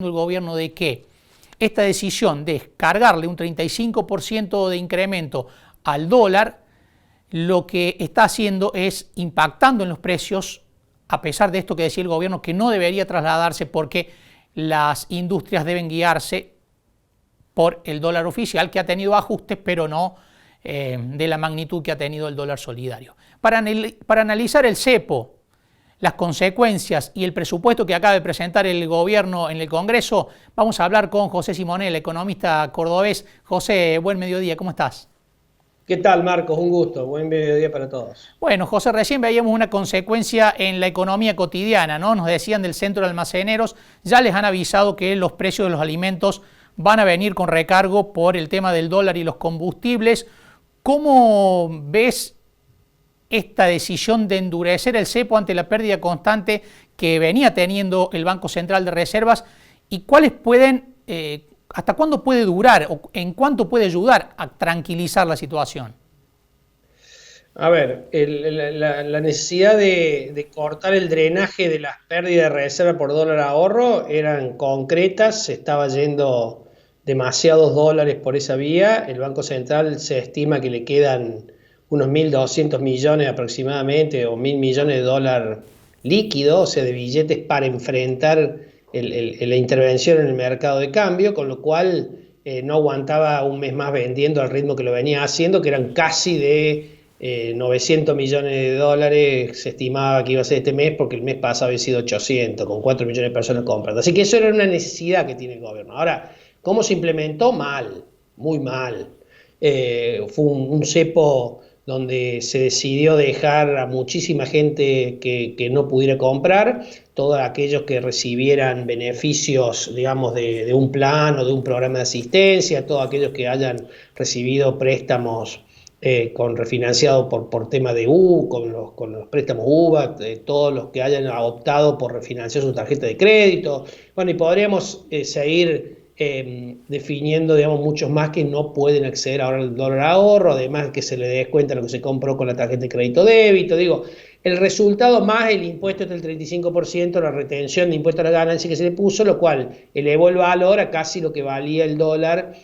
el gobierno de que esta decisión de cargarle un 35% de incremento al dólar, lo que está haciendo es impactando en los precios, a pesar de esto que decía el gobierno, que no debería trasladarse porque las industrias deben guiarse por el dólar oficial, que ha tenido ajustes, pero no de la magnitud que ha tenido el dólar solidario. Para analizar el cepo, las consecuencias y el presupuesto que acaba de presentar el gobierno en el Congreso, vamos a hablar con José Simonel, economista cordobés. José, buen mediodía, ¿cómo estás? ¿Qué tal, Marcos? Un gusto. Buen mediodía para todos. Bueno, José, recién veíamos una consecuencia en la economía cotidiana, ¿no? Nos decían del Centro de Almaceneros, ya les han avisado que los precios de los alimentos van a venir con recargo por el tema del dólar y los combustibles. ¿Cómo ves esta decisión de endurecer el cepo ante la pérdida constante que venía teniendo el Banco Central de Reservas, y cuáles pueden, hasta cuándo puede durar o en cuánto puede ayudar a tranquilizar la situación? A ver, la necesidad de cortar el drenaje de las pérdidas de reserva por dólar ahorro eran concretas, se estaba yendo demasiados dólares por esa vía. El Banco Central se estima que le quedan unos 1.200 millones aproximadamente, o 1.000 millones de dólares líquidos, o sea, de billetes para enfrentar la intervención en el mercado de cambio, con lo cual no aguantaba un mes más vendiendo al ritmo que lo venía haciendo, que eran casi de 900 millones de dólares, se estimaba que iba a ser este mes, porque el mes pasado había sido 800, con 4 millones de personas comprando. Así que eso era una necesidad que tiene el gobierno. Ahora, ¿cómo se implementó? Mal, muy mal. Fue un cepo donde se decidió dejar a muchísima gente que no pudiera comprar, todos aquellos que recibieran beneficios, digamos, de un plan o de un programa de asistencia, todos aquellos que hayan recibido préstamos refinanciado por tema de con los préstamos UVA, todos los que hayan optado por refinanciar su tarjeta de crédito. Bueno, y podríamos seguir definiendo, digamos, muchos más que no pueden acceder ahora al dólar ahorro, además que se le descuenta lo que se compró con la tarjeta de crédito débito. Digo, el resultado más el impuesto del 35%, la retención de impuesto a la ganancia que se le puso, lo cual elevó el valor a casi lo que valía el dólar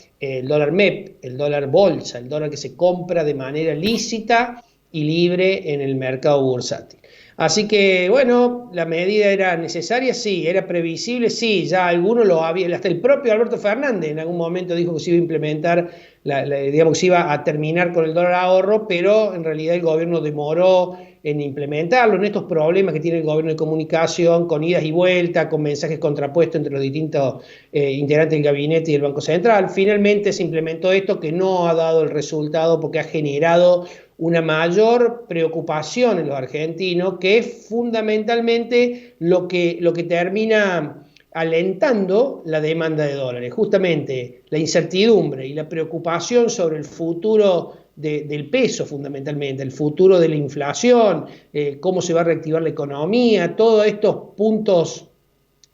MEP, el dólar bolsa, el dólar que se compra de manera lícita y libre en el mercado bursátil. Así que, bueno, la medida era necesaria, sí, era previsible, sí, ya algunos lo había, hasta el propio Alberto Fernández en algún momento dijo que se iba a implementar, digamos que se iba a terminar con el dólar ahorro, pero en realidad el gobierno demoró en implementarlo, en estos problemas que tiene el gobierno de comunicación, con idas y vueltas, con mensajes contrapuestos entre los distintos integrantes del gabinete y el Banco Central. Finalmente se implementó esto, que no ha dado el resultado porque ha generado una mayor preocupación en los argentinos, que es fundamentalmente lo que termina alentando la demanda de dólares. Justamente la incertidumbre y la preocupación sobre el futuro del peso, fundamentalmente, el futuro de la inflación, cómo se va a reactivar la economía, todos estos puntos,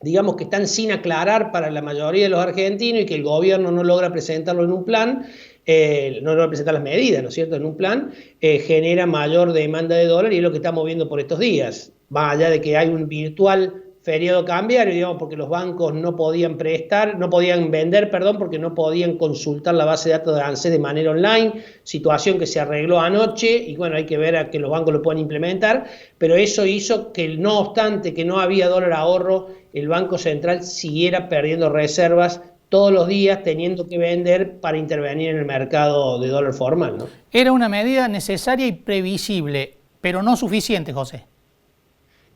digamos, que están sin aclarar para la mayoría de los argentinos y que el gobierno no logra presentarlo en un plan, no logra presentar las medidas, ¿no es cierto?, en un plan, genera mayor demanda de dólar, y es lo que estamos viendo por estos días. Más allá de que hay un virtual feriado cambiario, digamos, porque los bancos no podían vender, perdón, porque no podían consultar la base de datos de ANSES de manera online, situación que se arregló anoche, y bueno, hay que ver a que los bancos lo puedan implementar, pero eso hizo que, no obstante que no había dólar ahorro, el Banco Central siguiera perdiendo reservas todos los días, teniendo que vender para intervenir en el mercado de dólar formal, ¿no? Era una medida necesaria y previsible, pero no suficiente, José.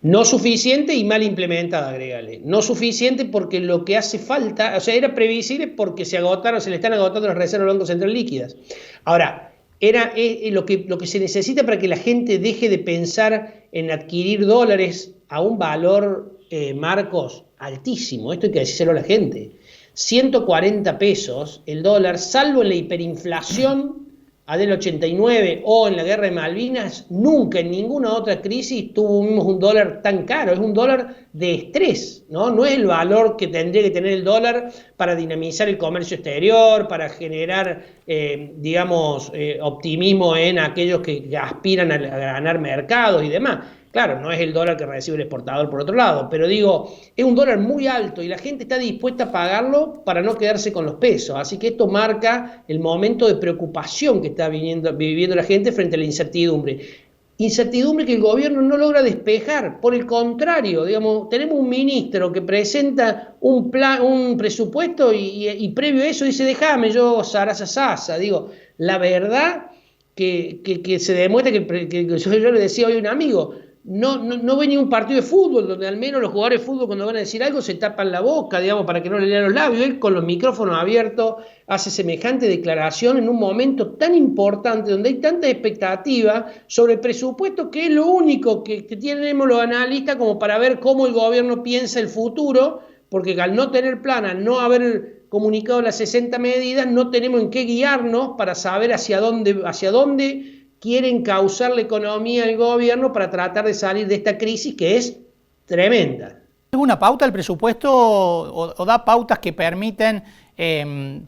No suficiente y mal implementada, agregale. No suficiente porque lo que hace falta, o sea, era previsible porque se le están agotando las reservas del Banco Central líquidas. Ahora, lo que se necesita para que la gente deje de pensar en adquirir dólares a un valor, Marcos, altísimo. Esto hay que decírselo a la gente. 140 pesos el dólar, salvo en la hiperinflación del 89 o en la guerra de Malvinas, nunca en ninguna otra crisis tuvimos un dólar tan caro. Es un dólar de estrés, ¿no? No es el valor que tendría que tener el dólar para dinamizar el comercio exterior, para generar, digamos, optimismo en aquellos que aspiran a ganar mercados y demás. Claro, no es el dólar que recibe el exportador por otro lado, pero digo, es un dólar muy alto y la gente está dispuesta a pagarlo para no quedarse con los pesos. Así que esto marca el momento de preocupación que está viviendo la gente frente a la incertidumbre. Incertidumbre que el gobierno no logra despejar. Por el contrario, digamos, tenemos un ministro que presenta un plan, un presupuesto y previo a eso dice, déjame, yo sarasa sasa. Digo, la verdad que se demuestra que yo le decía hoy a un amigo, no ve ni un partido de fútbol donde al menos los jugadores de fútbol cuando van a decir algo se tapan la boca, digamos, para que no le lean los labios. Él con los micrófonos abiertos hace semejante declaración en un momento tan importante donde hay tanta expectativa sobre el presupuesto, que es lo único que tenemos los analistas como para ver cómo el gobierno piensa el futuro, porque al no tener plan, al no haber comunicado las 60 medidas, no tenemos en qué guiarnos para saber hacia dónde quieren causar la economía del gobierno para tratar de salir de esta crisis que es tremenda. ¿Alguna pauta el presupuesto o da pautas que permiten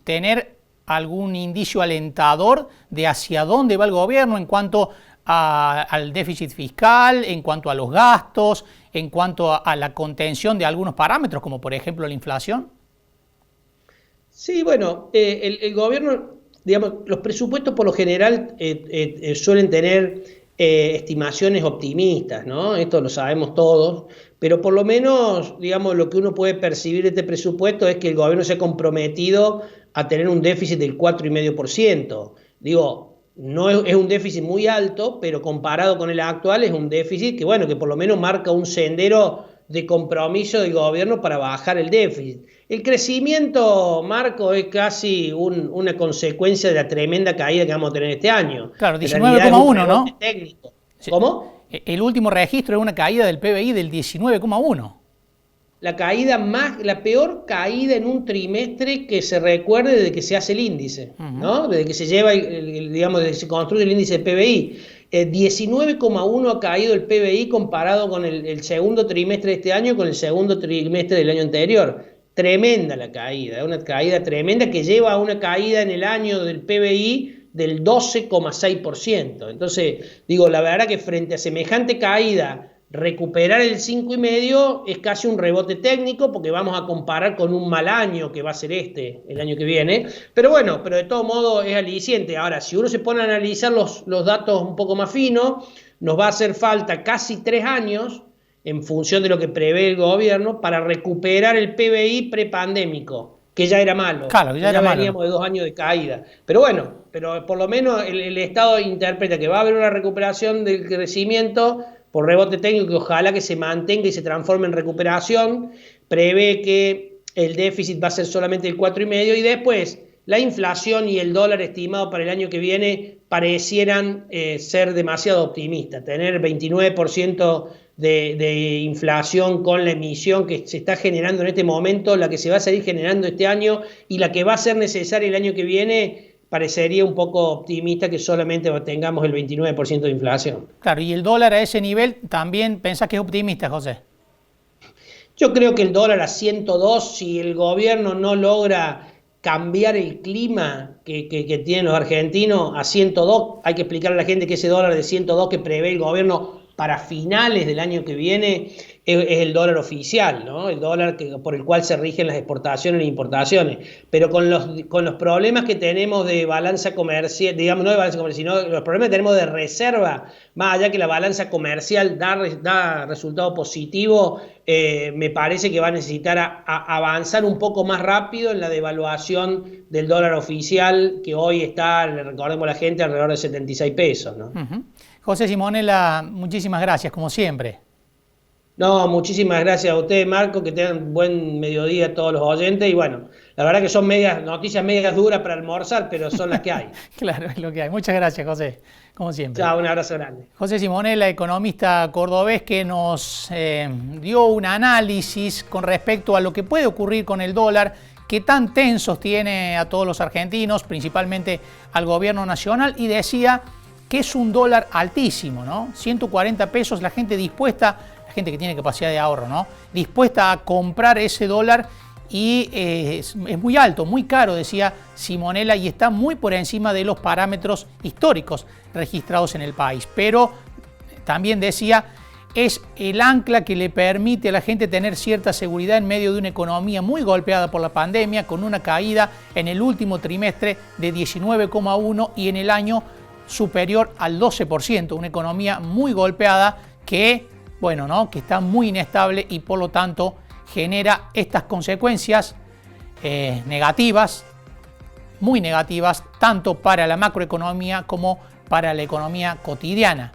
tener algún indicio alentador de hacia dónde va el gobierno en cuanto al déficit fiscal, en cuanto a los gastos, en cuanto a la contención de algunos parámetros, como por ejemplo la inflación? Sí, bueno, el gobierno, digamos, los presupuestos por lo general suelen tener estimaciones optimistas, ¿no? Esto lo sabemos todos, pero por lo menos, digamos, lo que uno puede percibir de este presupuesto es que el gobierno se ha comprometido a tener un déficit del 4,5%. Digo, no es un déficit muy alto, pero comparado con el actual es un déficit que, bueno, que por lo menos marca un sendero de compromiso del gobierno para bajar el déficit. El crecimiento, Marco, es casi una consecuencia de la tremenda caída que vamos a tener este año. Claro, 19,1, ¿no? Técnico. ¿Cómo? El último registro es una caída del PBI del 19,1. La peor caída en un trimestre que se recuerde desde que se hace el índice, ¿no? Desde que se lleva, digamos, desde que se construye el índice de PBI. 19,1 ha caído el PBI comparado con el segundo trimestre de este año con el segundo trimestre del año anterior. Tremenda la caída, una caída tremenda que lleva a una caída en el año del PBI del 12,6%. Entonces, digo, la verdad que frente a semejante caída, recuperar el 5,5 es casi un rebote técnico porque vamos a comparar con un mal año que va a ser el año que viene. Pero bueno, pero de todo modo es aliciente. Ahora, si uno se pone a analizar los datos un poco más finos, nos va a hacer falta casi 3 años en función de lo que prevé el gobierno para recuperar el PBI prepandémico, que ya era malo. Claro, que ya era malo. Veníamos de 2 años de caída. Pero bueno, pero por lo menos el Estado interpreta que va a haber una recuperación del crecimiento por rebote técnico que ojalá que se mantenga y se transforme en recuperación. Prevé que el déficit va a ser solamente el 4,5 y después la inflación y el dólar estimado para el año que viene parecieran ser demasiado optimistas. Tener 29% de inflación con la emisión que se está generando en este momento, la que se va a seguir generando este año y la que va a ser necesaria el año que viene, parecería un poco optimista que solamente tengamos el 29% de inflación. Claro, y el dólar a ese nivel también pensás que es optimista, José. Yo creo que el dólar a 102, si el gobierno no logra cambiar el clima que tienen los argentinos a 102, hay que explicarle a la gente que ese dólar de 102 que prevé el gobierno para finales del año que viene es el dólar oficial, ¿no? El dólar por el cual se rigen las exportaciones e importaciones. Pero con los problemas que tenemos de balanza comercial, digamos, no de balanza comercial, sino los problemas que tenemos de reserva, más allá que la balanza comercial da resultado positivo, me parece que va a necesitar avanzar un poco más rápido en la devaluación del dólar oficial, que hoy está, recordemos a la gente, alrededor de 76 pesos, ¿no? José Simonella, muchísimas gracias, como siempre. No, muchísimas gracias a ustedes, Marco, que tengan buen mediodía a todos los oyentes. Y bueno, la verdad que son noticias medias duras para almorzar, pero son las que hay. Claro, es lo que hay. Muchas gracias, José, como siempre. Chao, un abrazo grande. José Simonella, economista cordobés, que nos dio un análisis con respecto a lo que puede ocurrir con el dólar, que tan tensos tiene a todos los argentinos, principalmente al gobierno nacional, y decía que es un dólar altísimo, ¿no? 140 pesos, la gente dispuesta, la gente que tiene capacidad de ahorro, ¿no? Dispuesta a comprar ese dólar y es muy alto, muy caro, decía Simonella, y está muy por encima de los parámetros históricos registrados en el país. Pero también decía, es el ancla que le permite a la gente tener cierta seguridad en medio de una economía muy golpeada por la pandemia, con una caída en el último trimestre de 19,1% y en el año superior al 12%, una economía muy golpeada que, bueno, ¿no?, que está muy inestable y por lo tanto genera estas consecuencias negativas, muy negativas, tanto para la macroeconomía como para la economía cotidiana.